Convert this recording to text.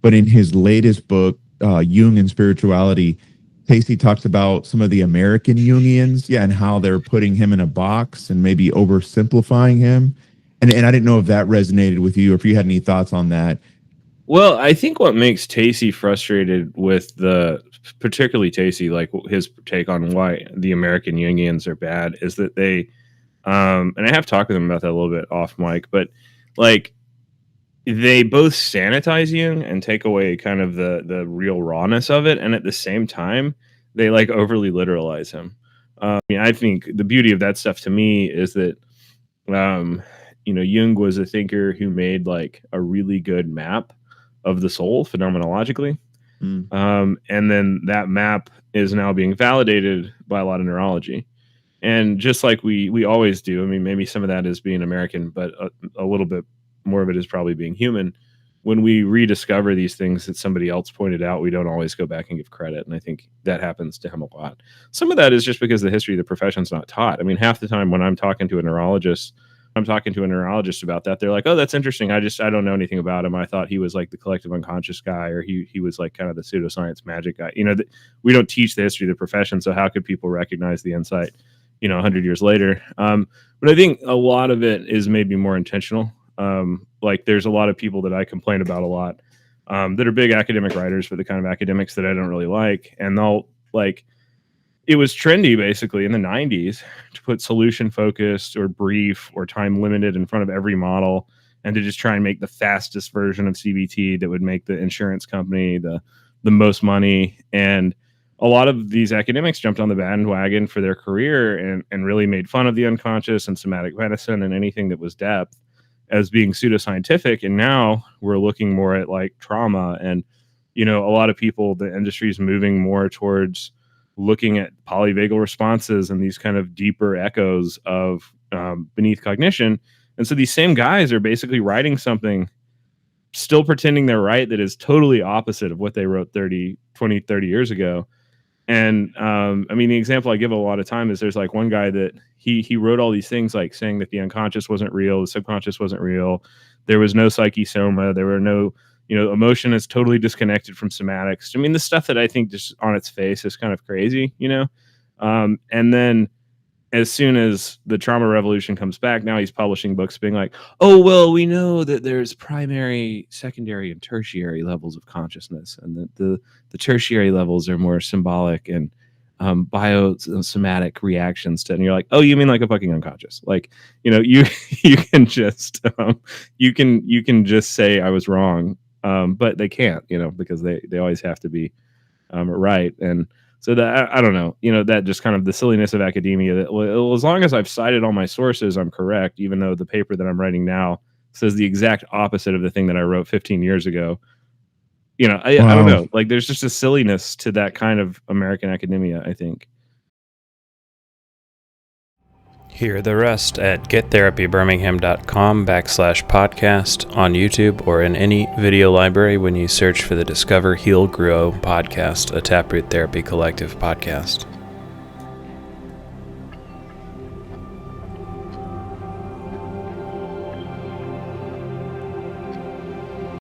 But in his latest book, Jung and Spirituality, Tacey talks about some of the American Jungians, and how they're putting him in a box and maybe oversimplifying him. And I didn't know if that resonated with you, or if you had any thoughts on that. Well, I think what makes Tacey frustrated with particularly Tacey, like his take on why the American Jungians are bad, is that they, and I have talked with him about that a little bit off mic, but like they both sanitize Jung and take away kind of the real rawness of it, and at the same time, they like overly literalize him. I think the beauty of that stuff to me is that, Jung was a thinker who made like a really good map of the soul phenomenologically. And then that map is now being validated by a lot of neurology. And just like we always do, I mean, maybe some of that is being American, but a little bit more of it is probably being human. When we rediscover these things that somebody else pointed out, we don't always go back and give credit. And I think that happens to him a lot. Some of that is just because the history of the profession's not taught. I mean, half the time when I'm talking to a neurologist about that, they're like, oh, that's interesting. I don't know anything about him. I thought he was like the collective unconscious guy, or he was like kind of the pseudoscience magic guy. We don't teach the history of the profession. So how could people recognize the insight, 100 years later? But I think a lot of it is maybe more intentional. Like there's a lot of people that I complain about a lot, that are big academic writers, but the kind of academics that I don't really like. And they'll like, it was trendy basically in the 90s to put solution focused or brief or time limited in front of every model, and to just try and make the fastest version of CBT that would make the insurance company the most money. And a lot of these academics jumped on the bandwagon for their career and really made fun of the unconscious and somatic medicine and anything that was depth as being pseudoscientific. And now we're looking more at like trauma, and a lot of people, the industry is moving more towards looking at polyvagal responses and these kind of deeper echoes of beneath cognition. And so these same guys are basically writing something, still pretending they're right, that is totally opposite of what they wrote 30 years ago. And I mean, the example I give a lot of time is there's like one guy that he wrote all these things like saying that the unconscious wasn't real, the subconscious wasn't real, there was no psyche soma, there were no, emotion is totally disconnected from somatics. I mean, the stuff that I think just on its face is kind of crazy, and then as soon as the trauma revolution comes back, now he's publishing books being like, oh, well, we know that there's primary, secondary, and tertiary levels of consciousness, and that the tertiary levels are more symbolic and biosomatic reactions to it. And you're like, oh, you mean like a fucking unconscious? Like, you can just you can just say I was wrong, but they can't, because they always have to be right. And so that, I don't know, that just kind of the silliness of academia, that, well, as long as I've cited all my sources, I'm correct, even though the paper that I'm writing now says the exact opposite of the thing that I wrote 15 years ago. I don't know. Like, there's just a silliness to that kind of American academia, I think. Hear the rest at gettherapybirmingham.com/podcast, on YouTube, or in any video library when you search for the Discover, Heal, Grow podcast, a Taproot Therapy Collective podcast.